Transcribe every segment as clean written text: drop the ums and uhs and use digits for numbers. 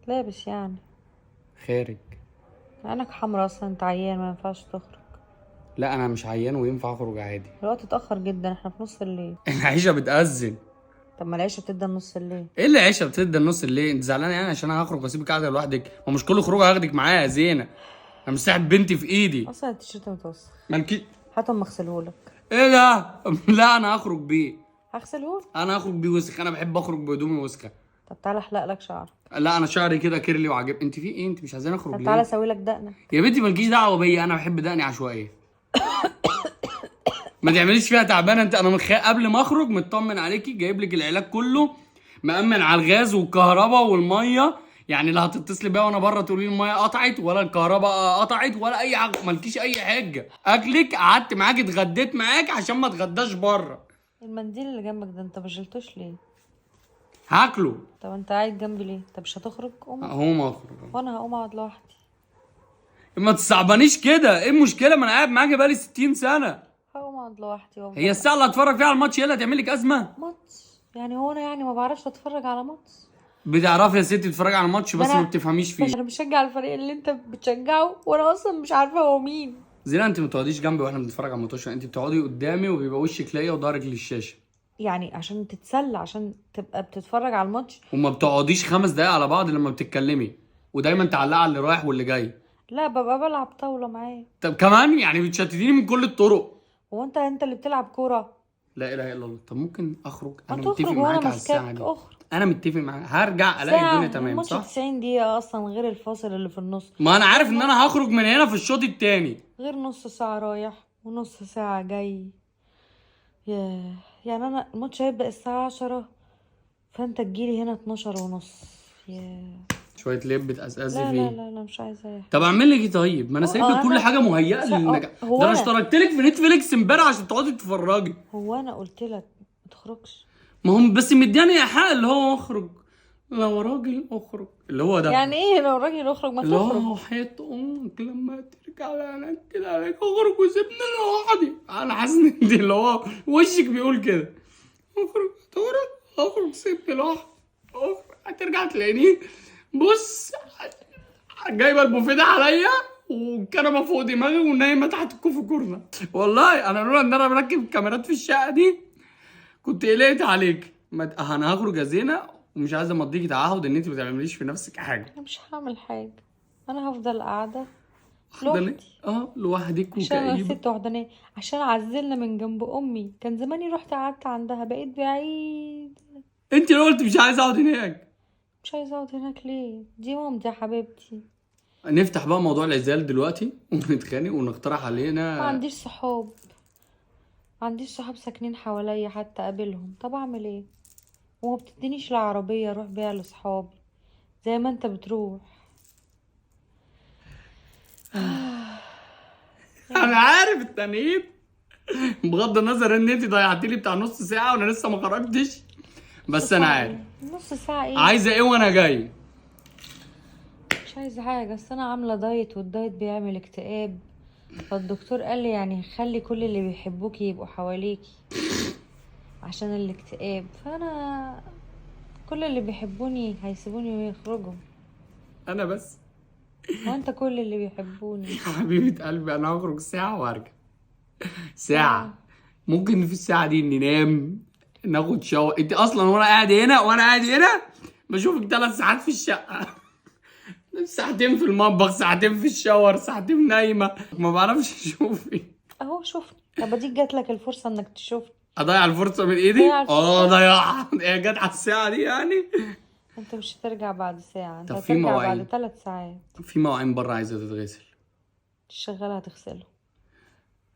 لابس يعني. خارج. عينك حمرا اصلا، انت عيان ما ينفعش تخرج. لا انا مش عيان وينفع اخرج عادي. الوقت اتأخر جدا، احنا في نص الليل. العيشه بتأذن. طب ما العيشة بتبدأ نص الليل. ايه اللي عيشه بتدي النص الليل؟ انت زعلانه يعني عشان انا هخرج واسيبك قاعده لوحدك؟ ما مش كل خروجه هاخدك معايا يا زينه. انا مش ساحب بنتي في ايدي. اصلا التيشيرت متوسخ. مالكي. هات اما اغسلهولك. ايه ده؟ لا انا هخرج بيه. هغسلهولك. انا هخرج بيه وسخ، انا بحب اخرج بهدومي وسخه. طب تعالى احلق لك شعرك. لا انا شعري كده كيرلي وعجب. انت في ايه؟ انت مش عايزاني اخرج طب ليه؟ تعالى اسوي لك دقنك. يا بنتي مالكيش دعوه بيا، انا بحب دقني عشوائيه. ما تعمليش فيها تعبانه انت. انا قبل ما اخرج مطمن عليكي، جايب لك العلاج كله، مأمن على الغاز والكهرباء والميه. يعني لا هتتصلي بيا وانا بره تقولي لي الميه قطعت ولا الكهرباء قطعت ولا اي حاجه. مالكيش اي حاجه. اكلك قعدت معاك اتغديت معاك عشان ما اتغداش بره. المنديل اللي جنبك ده انت ما شلتوش ليه؟ هاكله. طب انت قاعد جنبي ليه؟ طب مش هتخرج؟ قوم. هقوم اخرج. وانا هقوم اقعد لوحدي. ما تصعبانيش كده. ايه المشكله؟ ما انا قاعد معاكي بقالي 60 سنه. هقوم اقعد لوحدي وافضل. هي الساعه اللي هتفرج فيها على الماتش هي اللي هتعمل لك ازمه؟ ماتش يعني؟ هو انا يعني ما بعرفش اتفرج على ماتش؟ بتعرفي يا ستي تتفرجي على الماتش بس ما بتفهميش فيه. انا بشجع الفريق اللي انت بتشجعه وانا اصلا مش عارفه هو مين. زينة انت ما بتقعديش جنبي واحنا بنتفرج على الماتش، انت بتقعدي قدامي وبيبقى وشك ليا وضهرك للشاشه. يعني عشان تتسلى، عشان تبقى بتتفرج على الماتش. وما بتقعديش 5 دقايق على بعض لما بتتكلمي، ودايما تعلقي على اللي رايح واللي جاي. لا ببقى بلعب طاوله معاه. طب كمان يعني بتشتتيني من كل الطرق. هو انت اللي بتلعب كوره؟ لا اله الا الله. طب ممكن اخرج؟ ما انا تخرج متفق وانا معاك على الساعه ماسكاك. دي. اخرج. انا متفق معاك، هرجع الاقي ساعة الدنيا تمام الماتش صح. 90 دقيقة أصلا، غير الفاصل اللي في النص. ما انا عارف ان انا هخرج من هنا في الشوط التاني. غير نص ساعة رايح ونص ساعة جاي. ياه. يعني أنا الماتش هيبدأ الساعة 10، فأنت تجيلي هنا 12:30. ياه. شويه لب بتقزقزي لا فيه. لا لا لا، مش عايزة أي حاجة. طب اعمل لك ايه طيب؟ ما انا سايب لك كل حاجه مهيئه للنجاح. ده انا اشتركت لك في نتفليكس امبارح عشان تقعدي تتفرجي. هو أنا قلت لك ما تخرجش؟ ما هم بس مدياني حق اللي هو اخرج. لو راجل اخرج اللي هو ده. يعني إيه لو راجل اخرج؟ ما اللي تخرج. هو حياة امك لما ترجع لنا كده عليك اخرج وسيبني لوحدي. انا حاسس ان انت اللي هو وشك بيقول كده. اخرج سيبني لوحدي. اخرج هترجع تلاقيني بص جايبه البوفيه عليا والكنبه فوق دماغي ونايمه تحت الكوفي كورنر. والله انا لولا ان انا مركب كاميرات في الشقه دي كنت قلقت عليك. انا هخرج يا زينه ومش عايزه امضيكي تعهد ان انت ما تعمليش في نفسك حاجه. أنا مش هعمل حاجة. أنا هفضل قاعدة وحدانية. لوحدي. لوحدك عشان أنا وكئيبه. ست وحدانية. عشان عزلنا من جنب أمي، كان زماني رحت قعدت عندها، بقيت بعيد. انت اللي قلت مش عايزه اقعد هناك. مش عايزة اقعد هناك ليه؟ دي مامتي يا حبيبتي. نفتح بقى موضوع العزال دلوقتي ونتخانق ونقترح ما علينا. عنديش صحاب. ما عنديش صحاب ساكنين حواليا حتى اقابلهم. طب اعمل ايه؟ وما بتدينيش العربية اروح بيها لاصحابي زي ما انت بتروح. انا عارف التانيين. بغض النظر ان انت ضيعتي لي بتاع نص ساعه وانا لسه ما خرجتش، بس انا عارف. نص ساعة ايه؟ عايزه ايه وانا جاي؟ مش عايزة حاجة، بس انا عاملة دايت والدايت بيعمل اكتئاب. فالدكتور قال لي يعني خلي كل اللي بيحبوكي يبقوا حواليكي عشان الاكتئاب. فانا كل اللي بيحبوني هيسيبوني ويخرجوا. انا بس وانت كل اللي بيحبوني. يا حبيبه قلبي انا هخرج ساعه وارجع. ساعه. ممكن في الساعه دي ننام ناخد شاور. انت اصلا وانا قاعد هنا بشوفك 3 ساعات في الشقه. ساعتين في المطبخ، ساعتين في الشاور، ساعتين نايمه، ما بعرفش اشوفك. اهو شوفني. طب اديك جات لك الفرصة انك تشوفني. اضيع الفرصه من ايدي؟ ضيعها. هي جت على الساعه دي يعني. انت مش هترجع بعد ساعة، انت طب في هترجع مواعين. بعد 3 ساعات. في مواعين بره عايزه تتغسل. الشغالة هتغسله.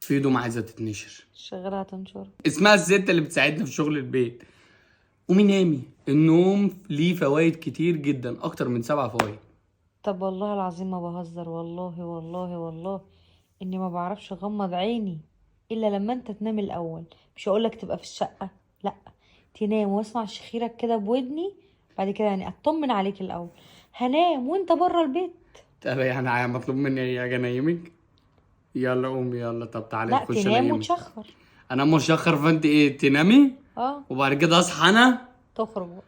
في هدوم عايزه تتنشر. الشغالة هتنشره. اسمها الست اللي بتساعدنا في شغل البيت. قومي نامي. النوم ليه فوائد كتير جدا، اكتر من 7 فوائد. طب والله العظيم ما بهزر، والله والله والله اني ما بعرفش اغمض عيني الا لما انت تنام الاول. مش هقولك تبقى في الشقة، لا، تنام واسمع شخيرك كده بودني، بعد كده يعني اطمن عليك الاول. هنام وانت بره البيت. طب يعني مطلوب مني ايه؟ اجي انيمك؟ يلا قومي يلا. طب تعالي لا نخش تنام انيمك. وتشخر. انا مشخر فانت ايه تنامي اه وبعد كده اصحى انا. تخرج بقى.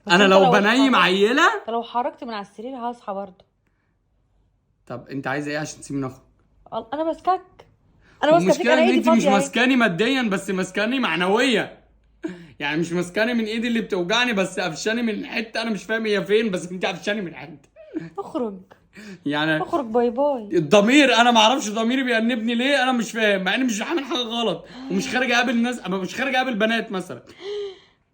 بس انا انت لو لو بنيم اتحركت- عيله. انت لو حركت من على السرير هصحى برضه. طب انت عايزه ايه عشان تسيبني اخرج؟ انا ماسكاك، انا ماسكه فيك، المشكله انا ان ايدي انت مش فاضيه اهي. ماسكاني ماديا بس ماسكاني معنويا. يعني مش ماسكاني من ايدي اللي بتوجعني بس قفشاني من حته انا مش فاهم هي فين، بس انت قفشاني من حته. اخرج يعني اخرج، باي باي. الضمير، انا ما اعرفش ضميري بيأنبني ليه، انا مش فاهم، مع اني مش عامل حاجه غلط ومش خارج اقابل ناس، اما مش خارج اقابل بنات مثلا.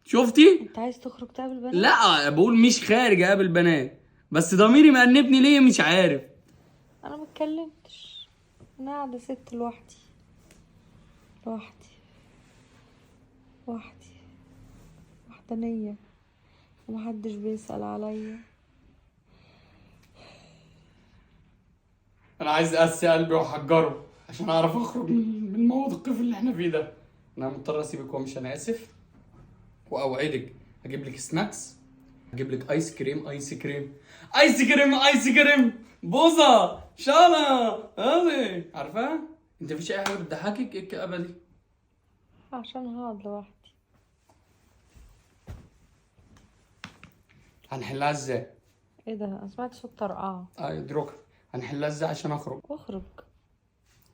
شفتي؟ انت عايز تخرج تقابل بنات؟ لا بقول مش خارج اقابل بنات، بس ضميري مأنبني ليه مش عارف. انا ما اتكلمتش، انا قاعده ست لوحدي، لوحدي لوحدي، وحدانيه، ومحدش بيسأل عليا. انا عايز اقسي قلبي واحجره عشان اعرف اخرج من الموقف اللي احنا فيه ده. انا مضطر اسيبك وامشي، انا اسف. واوعدك هجيب لك سناكس، هجيب لك ايس كريم، ايس كريم، ايس كريم، ايس كريم، بوظه شالا هذه عارفاها. انت مفيش اي حاجه بتضحكك؟ ايه الكآبه دي؟ عشان هقعد لوحدي. هنحلها ازاي؟ ايه ده؟ انا سمعت صوت طرقعه. ادركها. هنحلها ازاي عشان اخرج؟ اخرج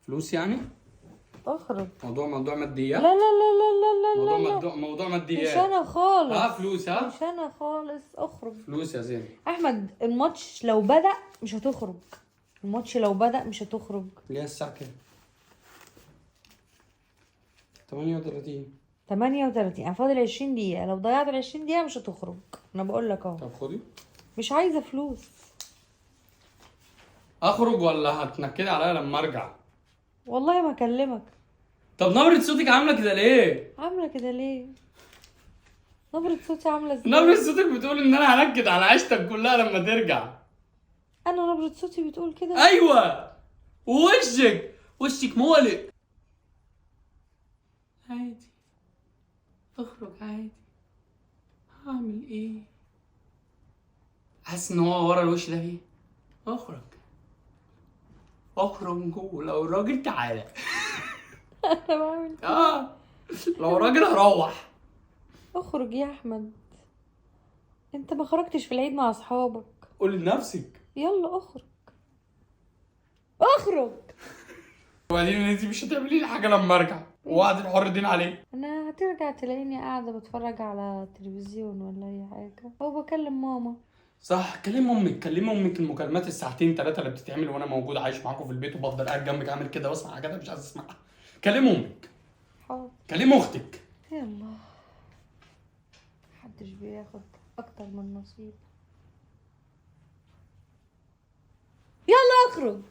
فلوس يعني؟ اخرج. موضوع لا ماديات؟ لا لا لا لا لا لا لا. موضوع مش ماديات. انا خالص. ها فلوس ها؟ مش انا خالص، اخرج. فلوس يا زين. احمد، الماتش لو بدأ مش هتخرج، الماتش لو بدأ مش هتخرج. ليه الساعة كام؟ 38. 38، انا فاضل 20 دقيقة، لو ضيعت ال 20 دقيقة مش هتخرج، انا بقول لك اهو. طب خدي. مش عايزة فلوس. اخرج ولا هتنكدي عليا لما ارجع؟ والله ما اكلمك. طب نبرة صوتك عاملة كده ليه؟ عاملة كده ليه؟ نبرة صوتي عاملة ازاي؟ نبرة صوتك بتقول ان انا هنكد على عيشتك كلها لما ترجع. انا نبرة صوتي بتقول كده؟ ايوه. وشك مولق. عادي، اخرج عادي، هعمل ايه؟ حاسس ان هو ورا الوش ده ايه؟ اخرج ولو راجل تعالى. انا بعمل كده. لو راجل هروح. اخرج يا احمد، انت ما خرجتش في العيد مع اصحابك. قول لنفسك. يلا اخرج، اخرج. وبعدين انت مش هتعملي لي حاجه لما ارجع، وقعد الحر دين عليه. انا هترجع تلاقيني قاعده بتفرج على التلفزيون ولا اي حاجه، او بكلم ماما. صح، كلم امك المكالمات الساعتين ثلاثه اللي بتتعمل وانا موجود عايش معاكم في البيت وبفضل قاعد جنبك عامل كده واسمع حاجات مش عايز اسمعها. كلم امك، حاضر. كلم اختك. يلا، محدش بياخد اكتر من نصيب. يلا اخرج.